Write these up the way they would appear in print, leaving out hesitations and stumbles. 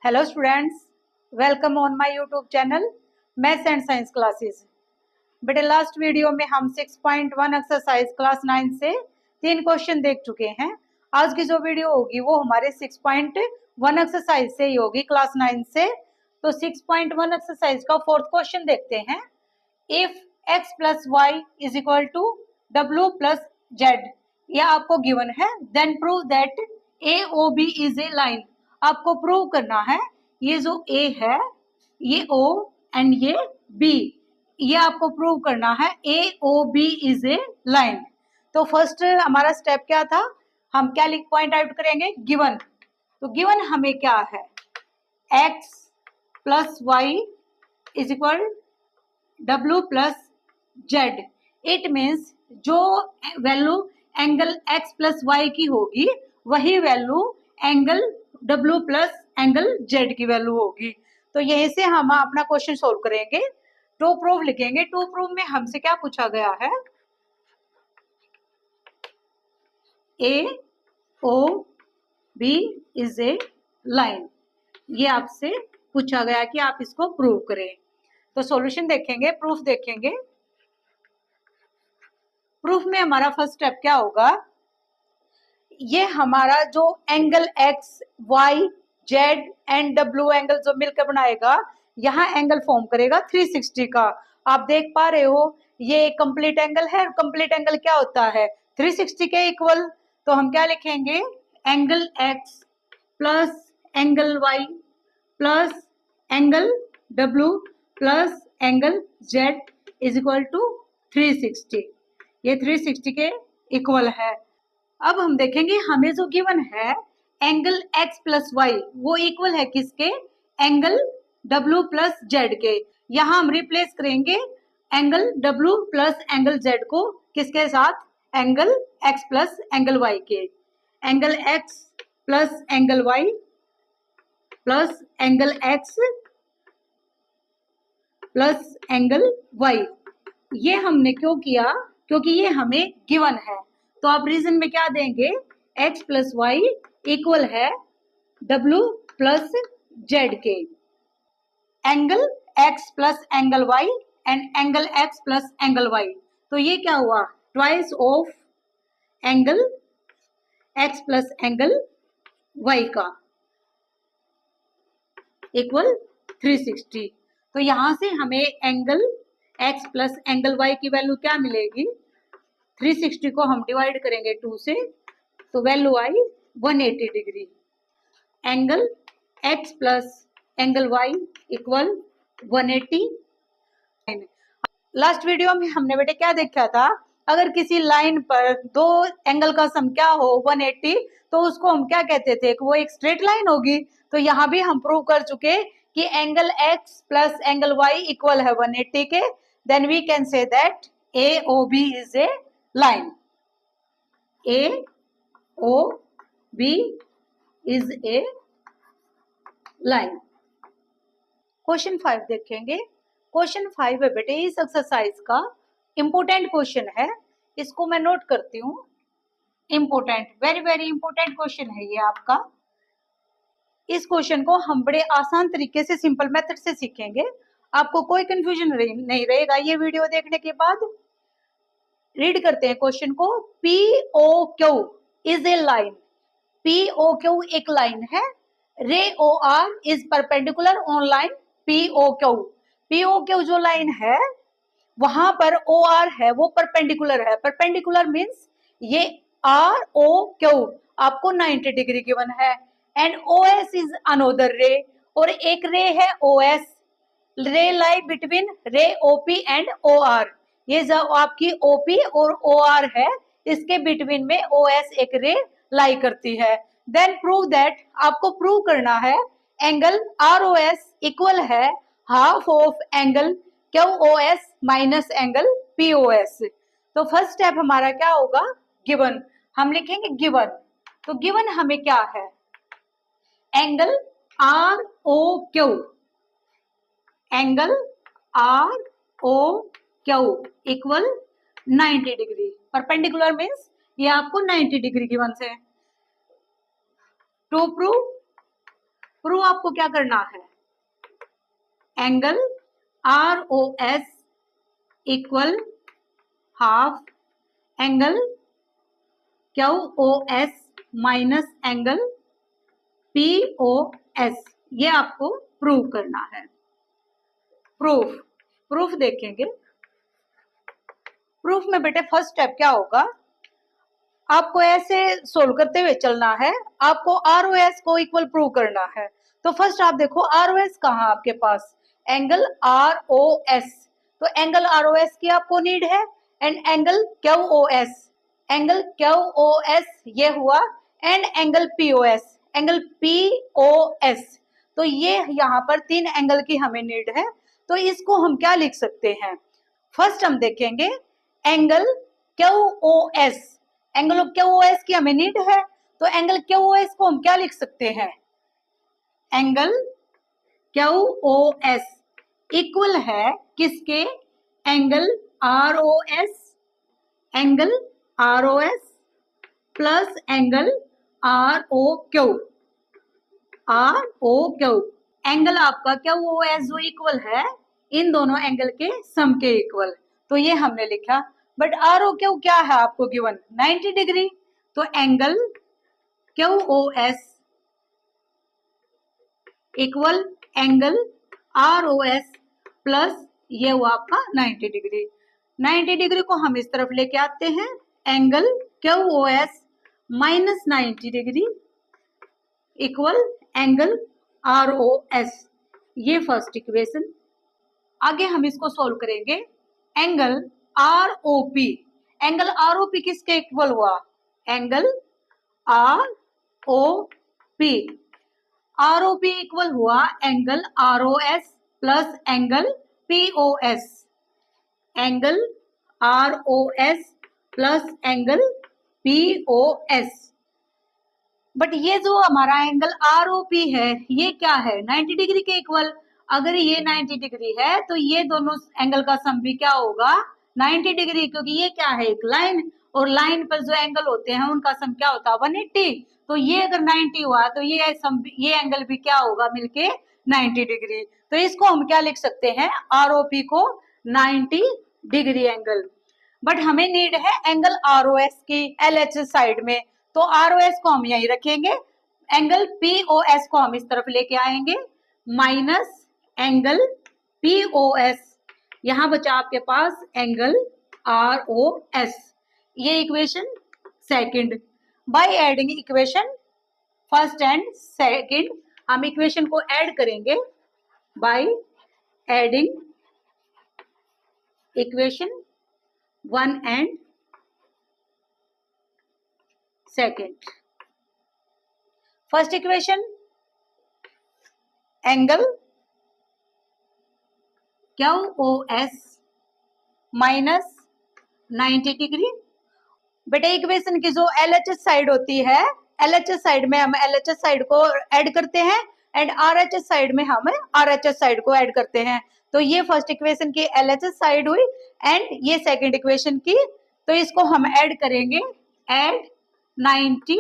Hello students, welcome on my YouTube channel maths and science classes. बेटे last video में हम 6.1 exercise class 9 से 3 question देख चुके हैं। आज की जो वीडियो होगी वो हमारे 6.1 एक्सरसाइज से ही होगी, क्लास 9 से। तो 6.1 एक्सरसाइज का फोर्थ क्वेश्चन देखते हैं। If x plus y is equal to डब्ल्यू प्लस जेड, यह आपको गिवन है, then prove that A O B is a line. आपको प्रूव करना है ये जो A है, ये O एंड ये B, ये आपको प्रूव करना है A O B is a line. तो फर्स्ट हमारा स्टेप क्या था, हम क्या लिख पॉइंट आउट करेंगे, गिवन। तो गिवन हमें क्या है, x plus y is equal W plus z. It means जो value angle x plus y की होगी वही value angle W plus angle Z की वैल्यू होगी। तो यहीं से हम अपना क्वेश्चन सोल्व करेंगे। टू प्रूफ लिखेंगे। टू प्रूफ में हमसे क्या पूछा गया है, A O B is a line. ये आपसे पूछा गया कि आप इसको प्रूव करें। तो सॉल्यूशन देखेंगे, प्रूफ देखेंगे। प्रूफ में हमारा फर्स्ट स्टेप क्या होगा, ये हमारा जो angle x y z and w angle जो मिलकर बनाएगा, यहाँ एंगल फॉर्म करेगा 360 का। आप देख पा रहे हो ये कंप्लीट एंगल है, और कंप्लीट एंगल क्या होता है, 360 के इक्वल। तो हम क्या लिखेंगे, angle x plus angle y plus angle w plus angle z is equal to 360। ये 360 के इक्वल है। अब हम देखेंगे हमें जो गिवन है एंगल x प्लस वाई, वो इक्वल है किसके, एंगल w प्लस जेड के। यहाँ हम रिप्लेस करेंगे angle w plus angle z को किसके साथ, angle x plus angle y के। Angle x plus angle y plus angle x plus angle y। ये हमने क्यों किया, क्योंकि ये हमें गिवन है। तो आप रीजन में क्या देंगे, x प्लस वाई इक्वल है w प्लस जेड के। Angle x plus angle y and angle x plus angle y। तो ये क्या हुआ, twice of angle x plus angle y का इक्वल 360। तो यहां से हमें angle x plus angle y की वैल्यू क्या मिलेगी, 360 को हम डिवाइड करेंगे 2 से, तो वैल्यू आई 180 degree. Angle x plus angle y equal 180। Last video में हमने बेटे क्या देखा था, अगर किसी लाइन पर दो एंगल का सम क्या हो 180, तो उसको हम क्या कहते थे, कि वो एक स्ट्रेट लाइन होगी। तो यहाँ भी हम प्रूव कर चुके कि angle x plus angle y equal है 180 के। Then we can say that AOB is a line. AOB is a line. Question 5 देखेंगे। क्वेश्चन 5 है बेटे इस एक्सरसाइज का इंपोर्टेंट क्वेश्चन है, इसको मैं नोट करती हूँ। Important, very very important question है ये आपका। इस क्वेश्चन को हम बड़े आसान तरीके से सिंपल मेथड से सीखेंगे, आपको कोई कंफ्यूजन नहीं रहेगा ये वीडियो देखने के बाद। रीड करते हैं क्वेश्चन को। POQ is a line. POQ एक लाइन है। रे OR is perpendicular on line POQ। POQ जो लाइन है वहां पर OR है वो परपेंडिकुलर है। परपेंडिकुलर मींस ये ROQ आपको 90 डिग्री गिवन है। एंड OS इज अनोदर रे, और एक रे है OS। रे लाई बिटवीन रे OP एंड OR। ये जो आपकी OP और OR है, इसके बिटवीन में OS एक रे लाई करती है। देन प्रूव दैट, आपको प्रूव करना है एंगल ROS इक्वल है half of angle QOS minus angle POS। तो फर्स्ट स्टेप हमारा क्या होगा, गिवन। हम लिखेंगे गिवन। तो गिवन हमें क्या है, angle ROQ, angle ROQ equal 90 degree. Perpendicular means ये आपको 90 डिग्री गिवन से। टू प्रूव प्रूव आपको क्या करना है, angle R O S equal half angle Q O S minus angle P O S, ये आपको प्रूव करना है। प्रूफ देखेंगे। प्रूफ में बेटे फर्स्ट स्टेप क्या होगा, आपको ऐसे सोल्व करते हुए चलना है, आपको आरओएस को इक्वल प्रूव करना है। तो फर्स्ट आप देखो आरओएस कहाँ आपके पास, एंगल आरओएस, तो एंगल आरओएस की आपको नीड है, and angle QoS, angle QoS ये हुआ, and angle POS, angle POS, तो ये यहाँ पर 3 एंगल की हमें नीड है। तो इसको हम क्या लिख सकते हैं, फर्स्ट हम देखेंगे एंगल क्यूओएस, एंगल क्यूओएस की हमें नीड है, तो एंगल क्यूओएस को हम क्या लिख सकते हैं, एंगल क्यूओएस इक्वल है किसके, angle ROS, angle ROS plus angle ROQ, ROQ, angle आपका क्यूओएस जो इक्वल है इन दोनों एंगल के सम के इक्वल, तो ये हमने लिखा। बट आरओक्यू क्या है आपको गिवन, 90 डिग्री, तो angle QoS equal angle ROS plus ये हुआ आपका 90 डिग्री। 90 डिग्री को हम इस तरफ लेके आते हैं, angle QoS minus 90 degree equal angle ROS, ये फर्स्ट इक्वेशन। आगे हम इसको सॉल्व करेंगे, एंगल आरओपी, एंगल आरओपी किसके इक्वल हुआ, एंगल आरओपी, आरओपी इक्वल हुआ angle ROS plus angle POS, angle ROS plus angle POS. But ये जो हमारा एंगल आरओपी है ये क्या है, 90 डिग्री के इक्वल, अगर ये 90 डिग्री है तो ये दोनों एंगल का सम भी क्या होगा, 90 डिग्री, क्योंकि ये क्या है, एक लाइन, और लाइन पर जो एंगल होते हैं उनका सम क्या होता है 180, तो ये अगर 90 हुआ तो ये सम, ये एंगल भी क्या होगा मिलके 90 डिग्री, तो इसको हम क्या लिख सकते हैं, आरओपी को 90 डिग्री एंगल। बट हमें नीड है एंगल आरओएस की एलएचएस साइड में, तो आरओएस को हम यहीं रखेंगे, एंगल पीओएस को हम इस तरफ लेके आएंगे, माइनस एंगल पीओएस, यहां बचा आपके पास एंगल आरओएस, ये equation second. By adding equation first and second, हम इक्वेशन को ऐड करेंगे by adding equation 1 and 2nd। First equation angle QoS minus 90 degree, बेटा इक्वेशन की जो एलएचएस साइड होती है, एलएचएस साइड में हम एलएचएस साइड को ऐड करते हैं, एंड आरएचएस साइड में हम आरएचएस साइड को ऐड करते हैं, तो ये फर्स्ट इक्वेशन की एलएचएस साइड हुई, एंड ये सेकंड इक्वेशन की, तो इसको हम ऐड करेंगे, add 90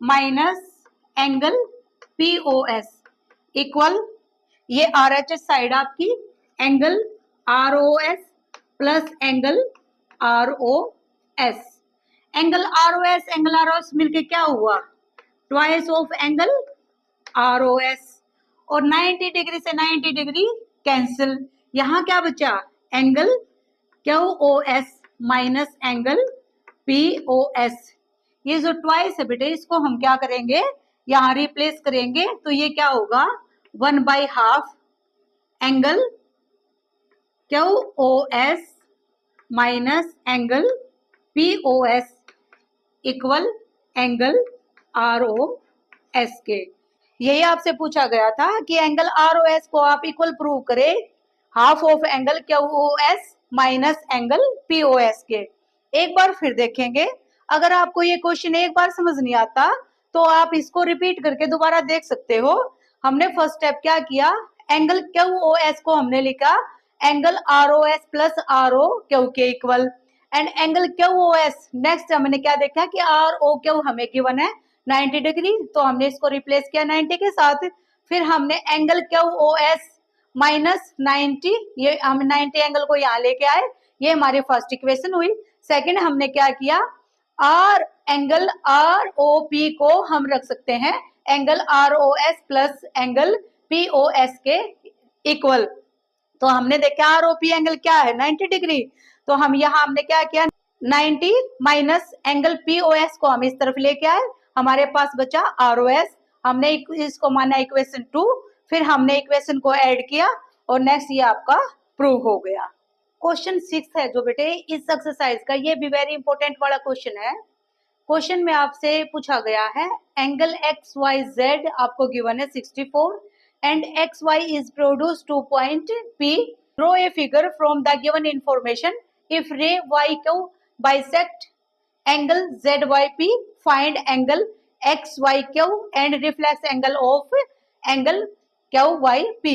minus angle POS equal, ये आरएचएस साइड आपकी angle ROS plus angle ROS, angle ROS angle ROS मिलके क्या हुआ, ट्वाइस ऑफ एंगल आरओएस, और 90 डिग्री से 90 डिग्री कैंसिल, यहां क्या बचा, angle QoS minus angle POS, ये जो ट्वाइस है बेटे इसको हम क्या करेंगे, यहाँ रिप्लेस करेंगे, तो ये क्या होगा 1/2 angle QoS minus angle POS equal angle ROS के। यही आपसे पूछा गया था कि एंगल आरओएस को आप इक्वल प्रूव करें half of angle QoS minus angle POS के। एक बार फिर देखेंगे, अगर आपको ये क्वेश्चन एक बार समझ नहीं आता तो आप इसको रिपीट करके दोबारा देख सकते हो। हमने फर्स्ट स्टेप क्या किया, एंगल क्यूओएस को हमने लिखा angle ROS plus RO Q के equal, and angle QOS next हमने क्या देखा कि आरओ क्यू हमें गिवन है 90 डिग्री, तो हमने इसको रिप्लेस किया 90 के साथ। फिर हमने angle Q O S minus 90, ये हम 90 एंगल को यहाँ लेके आए, ये हमारी फर्स्ट इक्वेशन हुई। सेकंड हमने क्या किया, R angle R O P को हम रख सकते हैं angle R O S plus angle P O S के इक्वल। तो हमने देखा आर ओ पी एंगल क्या है 90 डिग्री, तो हम यहाँ हमने क्या किया 90 minus angle P O S को हम इस तरफ लेके आए, हमारे पास बचा आर ओ एस, हमने इसको माना इक्वेशन 2, फिर हमने इक्वेशन को ऐड किया और नेक्स्ट ये आपका प्रूव हो गया। क्वेश्चन 6 है जो बेटे इस एक्सरसाइज का, ये भी वेरी इंपॉर्टेंट वाला क्वेश्चन है। क्वेश्चन में आपसे पूछा गया है एंगल एक्स वाई जेड आपको गिवन है 64 and X Y is produce to point P, draw a figure from the given information if ray Y Q bisect angle Z Y P, find angle X Y Q and reflex angle of angle Q Y P.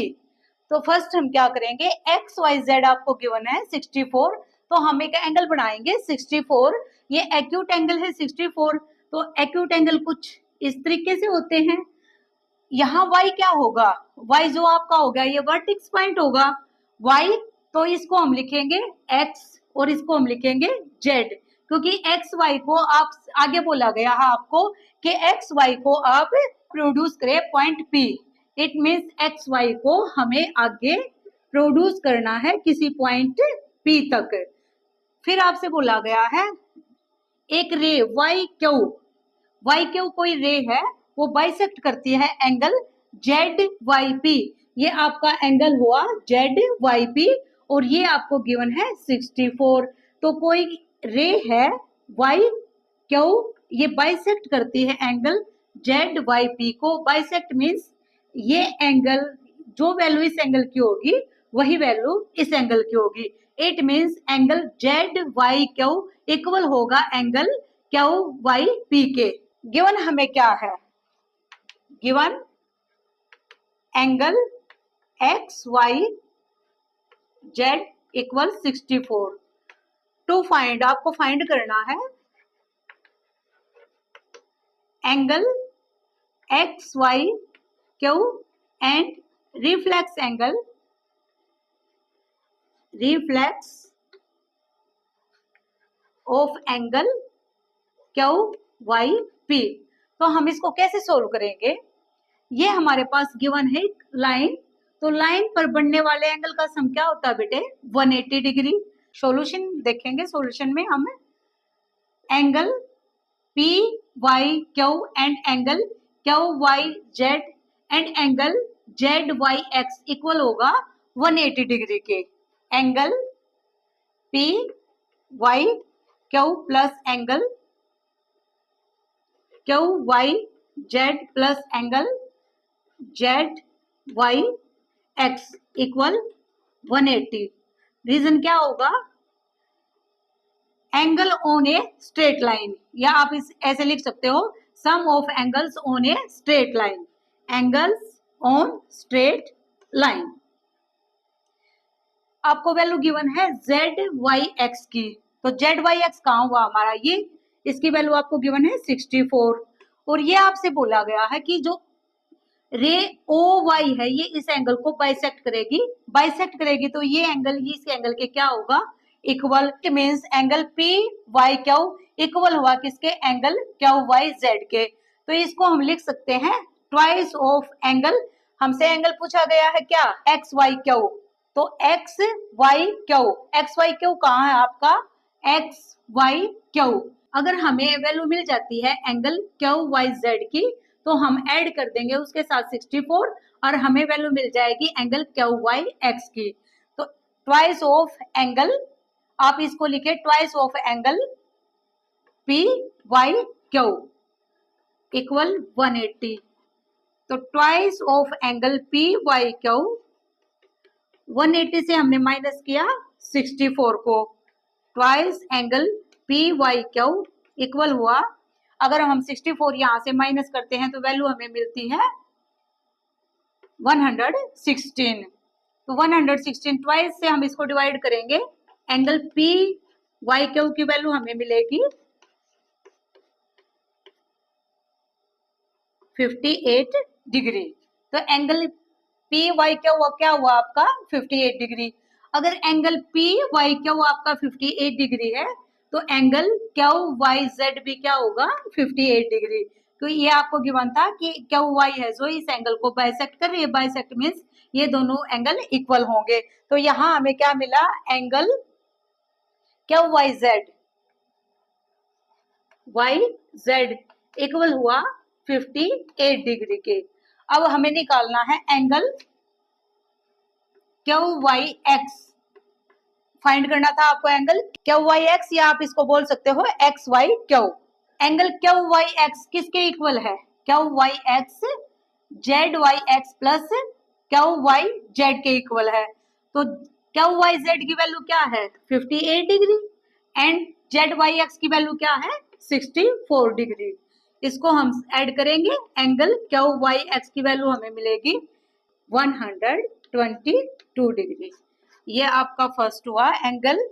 तो first हम क्या करेंगे, X Y Z आपको given है 64, तो हम एक angle बनाएंगे 64, ये एक्यूट एंगल है 64, तो एक्यूट एंगल कुछ इस तरीके से होते हैं। यहाँ y क्या होगा, y जो आपका होगा ये वर्टेक्स पॉइंट होगा y, तो इसको हम लिखेंगे x और इसको हम लिखेंगे z, क्योंकि x y को आप आगे बोला गया है आपको कि x y को आप प्रोड्यूस करें point P, it means X Y को हमें आगे प्रोड्यूस करना है किसी पॉइंट P तक। फिर आपसे बोला गया है एक रे वाई क्यू कोई रे है वो बाइसेक्ट करती है एंगल जेड वाई पी, ये आपका एंगल हुआ जेड वाई पी और ये आपको गिवन है 64। तो कोई रे है वाई क्यू, ये बाइसेक्ट करती है एंगल जेड वाई पी को, बाइसेक्ट मीन्स ये एंगल जो वैल्यू इस एंगल की होगी वही वैल्यू इस एंगल की होगी, it means angle Z Y Q equal होगा एंगल क्यू वाई पी के। गिवन हमें क्या है, given angle X Y Z equal 64, to find आपको फाइंड करना है angle X Y Q and reflex angle of angle Q Y P. तो हम इसको कैसे सोल्व करेंगे, ये हमारे पास गिवन है लाइन, तो लाइन पर बनने वाले एंगल का सम क्या होता है बेटे 180 डिग्री। सॉल्यूशन देखेंगे, सॉल्यूशन में हम angle P Y Q and angle Q Y Z and angle Z Y X equal होगा 180 डिग्री के, angle P Y Q plus angle Q Y Z plus angle Z Y X equal 180। Reason क्या होगा, angle on a straight line, या आप इस ऐसे लिख सकते हो sum of angles on a straight line, angles on straight line. आपको वैल्यू गिवन है जेड वाई एक्स की, तो जेड वाई एक्स कहाँ हुआ हमारा, ये इसकी वैल्यू आपको गिवन है 64, और ये आपसे बोला गया है कि जो रे ओ वाई है ये इस एंगल को बाइसेक्ट करेगी, तो ये एंगल इस एंगल के क्या होगा equal, means angle P Y Q equal हुआ किसके एंगल क्यू वाई जेड के। तो इसको हम लिख सकते हैं ट्वाइस ऑफ एंगल, हमसे एंगल पूछा गया है क्या एक्स वाई क्यू, तो एक्स वाई क्यू कहाँ है आपका एक्स वाई क्यू। अगर हमें वैल्यू मिल जाती है एंगल क्यू वाई जेड की तो हम ऐड कर देंगे उसके साथ 64 और हमें वैल्यू मिल जाएगी एंगल क्यू वाई एक्स की। तो ट्वाइस ऑफ एंगल, आप इसको लिखे twice of angle P Y Q equal 180, तो twice of angle P Y Q 180 से हमने माइनस किया 64 को, twice angle P Y Q equal हुआ, अगर हम 64 यहां से माइनस करते हैं तो वैल्यू हमें मिलती है 116, तो 116 ट्वाइस से हम इसको डिवाइड करेंगे, एंगल पी वाई क्यू की वैल्यू हमें मिलेगी 58 डिग्री। तो एंगल पी वाई क्या हुआ आपका 58 डिग्री। अगर एंगल पी वाई क्या हुआ आपका 58 डिग्री है तो एंगल क्यू वाई जेड भी क्या होगा 58 डिग्री। तो ये आपको गिवन था कि क्यू वाई है जो इस एंगल को बाइसेक्ट कर रही है, बाइसेक्ट मीन्स ये दोनों एंगल इक्वल होंगे। तो यहाँ हमें क्या मिला, angle Q Y Z equal हुआ 58 डिग्री के। अब हमें निकालना है angle Q Y X, find करना था आपको एंगल क्यू वाई एक्स, या आप इसको बोल सकते हो X Y Q. Angle Q Y X किसके इक्वल है, Q Y X Z Y X plus Q Y Z के इक्वल है। तो क्यू वाई जेड की वैल्यू क्या है 58 degree and Z Y X की वैल्यू क्या है 64 डिग्री। इसको हम ऐड करेंगे, एंगल क्यू वाई एक्स की वैल्यू हमें मिलेगी 122 डिग्री। ये आपका फर्स्ट हुआ एंगल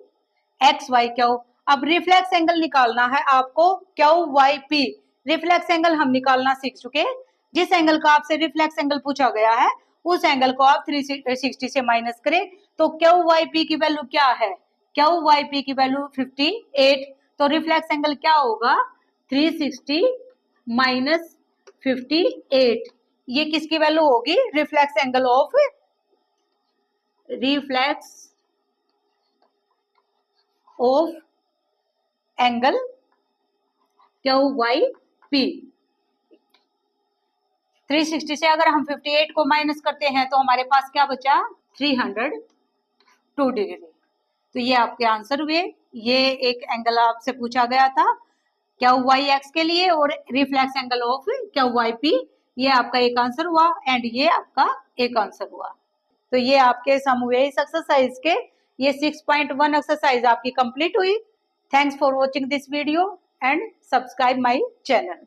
एक्स वाई क्यू। अब रिफ्लेक्स एंगल निकालना है आपको Q Y P. Reflex angle हम निकालना सीख चुके। जिस एंगल का आपसे रिफ्लेक्स एंगल पूछा गया है उस एंगल को आप 360 से माइनस करें। तो क्यू वाई पी की वैल्यू क्या है, क्यू वाई पी की वैल्यू 58। तो रिफ्लेक्स एंगल क्या होगा 360 माइनस 58। ये किसकी वैल्यू होगी, reflex angle of angle Q Y P. 360 से अगर हम 58 को माइनस करते हैं तो हमारे पास क्या बचा 302 डिग्री। तो ये आपके आंसर हुए। ये एक एंगल आपसे पूछा गया था क्यू वाई एक्स के लिए और reflex angle of Q Y P. ये आपका एक आंसर हुआ एंड ये आपका एक आंसर हुआ। तो ये आपके सम हुए इस एक्सरसाइज के। ये 6.1 एक्सरसाइज आपकी कंप्लीट हुई। Thanks for watching this video and subscribe my channel.